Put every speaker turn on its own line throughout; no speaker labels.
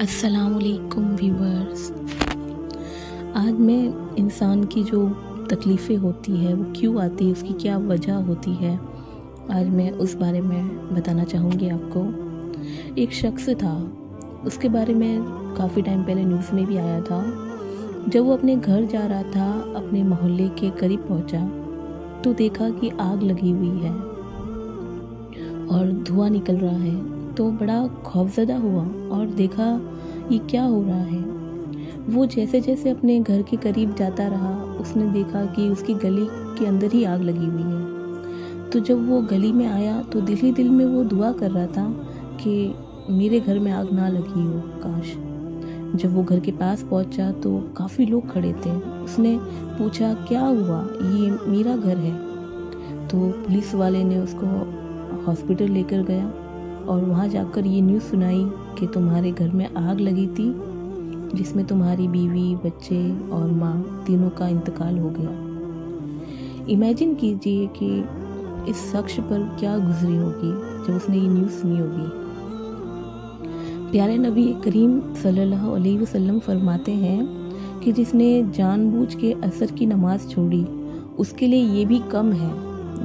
अस्सलामुअलैकुम व्यूअर्स। आज मैं इंसान की जो तकलीफ़ें होती है वो क्यों आती है, उसकी क्या वजह होती है, आज मैं उस बारे में बताना चाहूँगी आपको। एक शख्स था, उसके बारे में काफ़ी टाइम पहले न्यूज़ में भी आया था। जब वो अपने घर जा रहा था, अपने मोहल्ले के करीब पहुँचा तो देखा कि आग लगी हुई है और धुआं निकल रहा है। तो बड़ा खौफज़दा हुआ और देखा ये क्या हो रहा है। वो जैसे जैसे अपने घर के करीब जाता रहा, उसने देखा कि उसकी गली के अंदर ही आग लगी हुई है। तो जब वो गली में आया तो दिल ही दिल में वो दुआ कर रहा था कि मेरे घर में आग ना लगी हो, काश। जब वो घर के पास पहुंचा तो काफ़ी लोग खड़े थे। उसने पूछा क्या हुआ, ये मेरा घर है। तो पुलिस वाले ने उसको हॉस्पिटल लेकर गया और वहाँ जाकर ये न्यूज़ सुनाई कि तुम्हारे घर में आग लगी थी, जिसमें तुम्हारी बीवी, बच्चे और माँ तीनों का इंतकाल हो गया। इमेजिन कीजिए कि इस शख्स पर क्या गुजरी होगी जब उसने ये न्यूज़ सुनी होगी। प्यारे नबी करीम सल्लल्लाहु अलैहि वसल्लम फरमाते हैं कि जिसने जानबूझ के असर की नमाज छोड़ी, उसके लिए ये भी कम है।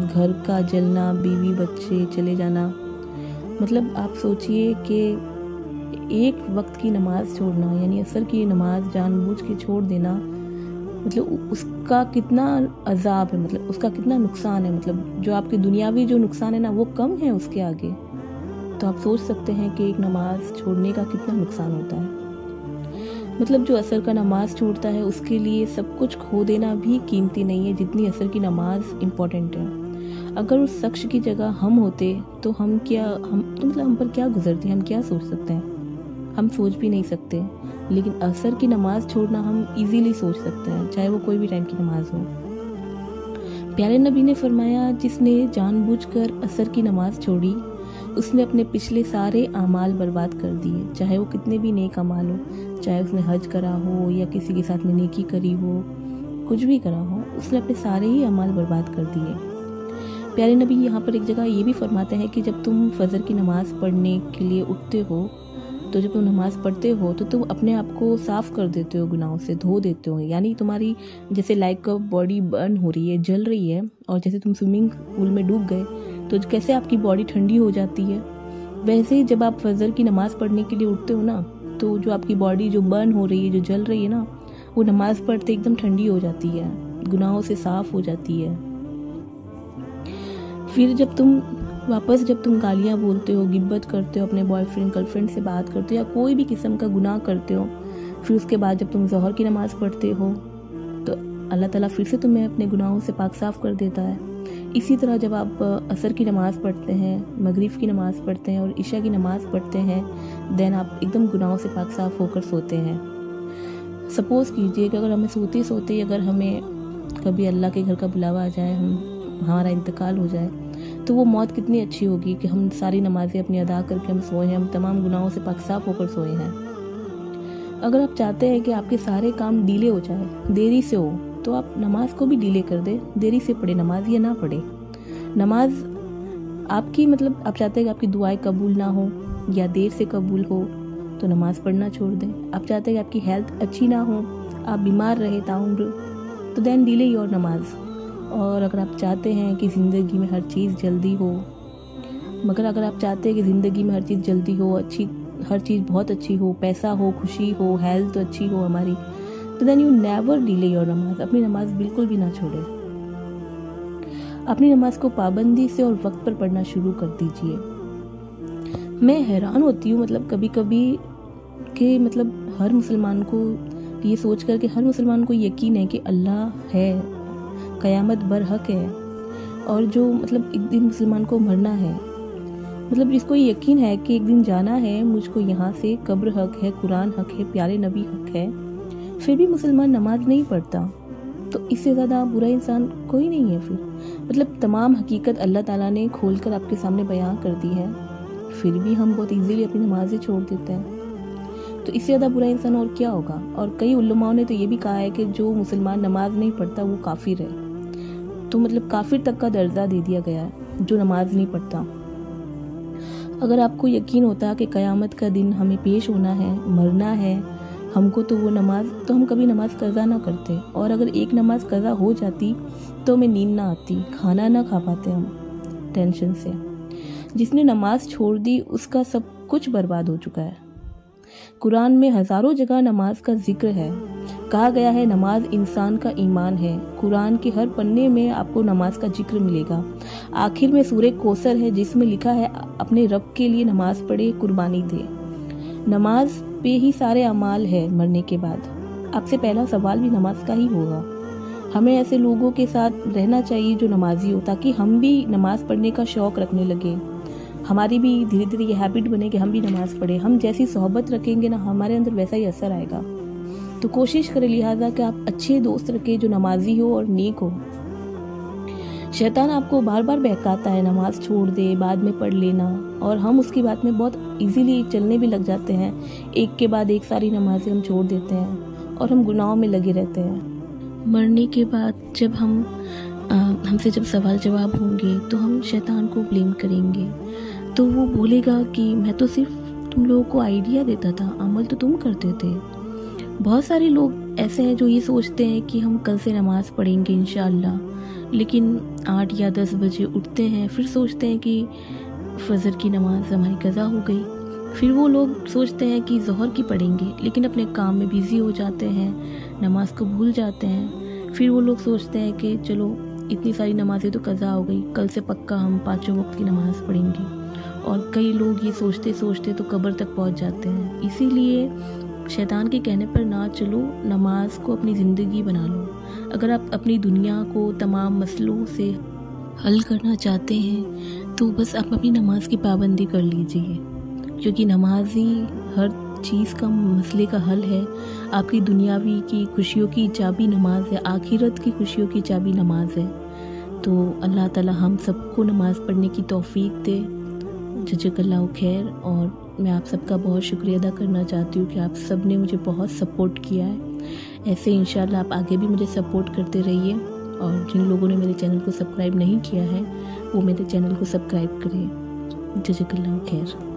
घर का जलना, बीवी बच्चे चले जाना, मतलब आप सोचिए कि एक वक्त की नमाज छोड़ना, यानी असर की नमाज जानबूझ के छोड़ देना, मतलब उसका कितना अजाब है, मतलब उसका कितना नुकसान है। मतलब जो आपकी दुनियावी जो नुकसान है ना, वो कम है उसके आगे। तो आप सोच सकते हैं कि एक नमाज छोड़ने का कितना नुकसान होता है। मतलब जो असर का नमाज छोड़ता है उसके लिए सब कुछ खो देना भी कीमती नहीं है जितनी असर की नमाज इम्पोर्टेंट है। अगर उस शख्स की जगह हम होते तो हम पर क्या गुजरती, हम क्या सोच सकते हैं, हम सोच भी नहीं सकते। लेकिन असर की नमाज छोड़ना हम इजीली सोच सकते हैं, चाहे वो कोई भी टाइम की नमाज हो। प्यारे नबी ने फरमाया, जिसने जानबूझकर असर की नमाज छोड़ी, उसने अपने पिछले सारे आमाल बर्बाद कर दिए, चाहे वो कितने भी नेक अमाल हो, चाहे उसने हज करा हो या किसी के साथ में नेकी करी हो, कुछ भी करा हो, उसने अपने सारे ही अमाल बर्बाद कर दिए। प्यारे नबी यहाँ पर एक जगह ये भी फरमाते हैं कि जब तुम फजर की नमाज़ पढ़ने के लिए उठते हो, तो जब तुम नमाज़ पढ़ते हो तो तुम अपने आप को साफ़ कर देते हो, गुनाहों से धो देते हो। यानी तुम्हारी जैसे लाइक बॉडी बर्न हो रही है, जल रही है, और जैसे तुम स्विमिंग पूल में डूब गए तो कैसे आपकी बॉडी ठंडी हो जाती है, वैसे ही जब आप फजर की नमाज़ पढ़ने के लिए उठते हो ना, तो जो आपकी बॉडी जो बर्न हो रही है, जो जल रही है ना, वो नमाज़ पढ़ते एकदम ठंडी हो जाती है, गुनाहों से साफ़ हो जाती है। फिर जब तुम गालियाँ बोलते हो, गिब्बत करते हो, अपने बॉयफ्रेंड गर्लफ्रेंड से बात करते हो या कोई भी किस्म का गुनाह करते हो, फिर उसके बाद जब तुम ज़ोहर की नमाज़ पढ़ते हो तो अल्लाह ताला फिर से तुम्हें अपने गुनाहों से पाक साफ़ कर देता है। इसी तरह जब आप असर की नमाज़ पढ़ते हैं, मगरिब की नमाज़ पढ़ते हैं और इशा की नमाज़ पढ़ते हैं, देन आप एकदम गुनाहों से पाक साफ़ होकर सोते हैं। सपोज़ कीजिए कि अगर हमें सोते सोते अगर हमें कभी अल्लाह के घर का बुलावा आ जाए, हमारा इंतकाल हो जाए, तो वो मौत कितनी अच्छी होगी कि हम सारी नमाज़ें अपनी अदा करके हम सोए हैं, हम तमाम गुनाहों से पाक साफ़ होकर सोए हैं। अगर आप चाहते हैं कि आपके सारे काम डिले हो जाए, देरी से हो, तो आप नमाज को भी डिले कर दे, देरी से पढ़े नमाज या ना पढ़े नमाज आपकी, मतलब आप चाहते हैं कि आपकी दुआएं कबूल ना हो या देर से कबूल हो, तो नमाज पढ़ना छोड़ दें। आप चाहते हैं कि आपकी हेल्थ अच्छी ना हो, आप बीमार रहे ताउम्र, तो देन डिले योर नमाज। और अगर आप चाहते हैं कि ज़िंदगी में हर चीज़ जल्दी हो, अगर आप चाहते हैं कि ज़िंदगी में हर चीज़ जल्दी हो, हर चीज़ बहुत अच्छी हो, पैसा हो, खुशी हो, हेल्थ अच्छी हो हमारी, तो then you never delay your namaz. अपनी नमाज बिल्कुल भी ना छोड़ें। अपनी नमाज को पाबंदी से और वक्त पर पढ़ना शुरू कर दीजिए। मैं हैरान होती हूँ मतलब कभी कभी कि मतलब हर मुसलमान को ये सोच कर कि हर मुसलमान को यकीन है कि अल्लाह है, क़यामत बरहक है, और जो मतलब एक दिन मुसलमान को मरना है, मतलब जिसको ये यकीन है कि एक दिन जाना है मुझको यहाँ से, कब्र हक है, कुरान हक है, प्यारे नबी हक है, फिर भी मुसलमान नमाज नहीं पढ़ता, तो इससे ज़्यादा बुरा इंसान कोई नहीं है। फिर मतलब तमाम हकीकत अल्लाह ताला ने खोल कर आपके सामने बयां कर दी है, फिर भी हम बहुत ईजीली अपनी नमाज़ें छोड़ देते हैं, तो इससे ज़्यादा बुरा इंसान और क्या होगा। और कई उलमाओं ने तो ये भी कहा है कि जो मुसलमान नमाज नहीं पढ़ता वो काफिर है, तो मतलब काफिर तक का दर्जा दे दिया गया है जो नमाज नहीं पढ़ता। अगर आपको यकीन होता कि क़यामत का दिन हमें पेश होना है, मरना है हमको, तो वो नमाज तो हम कभी नमाज कज़ा ना करते। और अगर एक नमाज कज़ा हो जाती तो हमें नींद ना आती, खाना ना खा पाते हम टेंशन से। जिसने नमाज छोड़ दी उसका सब कुछ बर्बाद हो चुका है। कुरान में हज़ारों जगह नमाज का जिक्र है। कहा गया है नमाज इंसान का ईमान है। कुरान के हर पन्ने में आपको नमाज का जिक्र मिलेगा। आखिर में सूरह कौसर है जिसमें लिखा है अपने रब के लिए नमाज पढ़े, कुर्बानी दे। नमाज पे ही सारे अमाल है मरने के बाद। आपसे पहला सवाल भी नमाज का ही होगा। हमें ऐसे लोगों के साथ रहना चाहिए जो नमाजी हो, ताकि हम भी नमाज पढ़ने का शौक़ रखने लगे। हमारी भी धीरे धीरे ये हैबिट बने कि हम भी नमाज़ पढ़ें। हम जैसी सोहबत रखेंगे ना, हमारे अंदर वैसा ही असर आएगा। तो कोशिश करें लिहाजा कि आप अच्छे दोस्त रखें जो नमाजी हो और नेक हो। शैतान आपको बार बार बहकाता है नमाज छोड़ दे, बाद में पढ़ लेना, और हम उसकी बात में बहुत इजीली चलने भी लग जाते हैं। एक के बाद एक सारी नमाजें हम छोड़ देते हैं और हम गुनाहों में लगे रहते हैं। मरने के बाद जब हमसे जब सवाल जवाब होंगे तो हम शैतान को ब्लेम करेंगे। तो वो बोलेगा कि मैं तो सिर्फ तुम लोगों को आइडिया देता था, अमल तो तुम करते थे। बहुत सारे लोग ऐसे हैं जो ये सोचते हैं कि हम कल से नमाज़ पढ़ेंगे इंशाअल्लाह, लेकिन 8 या 10 बजे उठते हैं, फिर सोचते हैं कि फजर की नमाज हमारी कज़ा हो गई। फिर वो लोग सोचते हैं कि ज़ोहर की पढ़ेंगे, लेकिन अपने काम में बिज़ी हो जाते हैं, नमाज को भूल जाते हैं। फिर वो लोग सोचते हैं कि चलो इतनी सारी नमाज़ें तो कज़ा हो गई, कल से पक्का हम 5 वक्त की नमाज़ पढ़ेंगे। और कई लोग ये सोचते सोचते तो कब्र तक पहुंच जाते हैं। इसीलिए शैतान के कहने पर ना चलो, नमाज को अपनी ज़िंदगी बना लो। अगर आप अपनी दुनिया को तमाम मसलों से हल करना चाहते हैं तो बस आप अपनी नमाज की पाबंदी कर लीजिए, क्योंकि नमाज ही हर चीज़ का मसले का हल है। आपकी दुनियावी की खुशियों की चाबी नमाज है, आखिरत की खुशियों की चाबी नमाज है। तो अल्लाह ताला हम सबको नमाज़ पढ़ने की तौफीक दे। जज़ाकल्लाहु खैर। और मैं आप सबका बहुत शुक्रिया अदा करना चाहती हूँ कि आप सब ने मुझे बहुत सपोर्ट किया है। ऐसे इंशाल्लाह आप आगे भी मुझे सपोर्ट करते रहिए। और जिन लोगों ने मेरे चैनल को सब्सक्राइब नहीं किया है वो मेरे चैनल को सब्सक्राइब करें। जज़ाकल्लाहु खैर।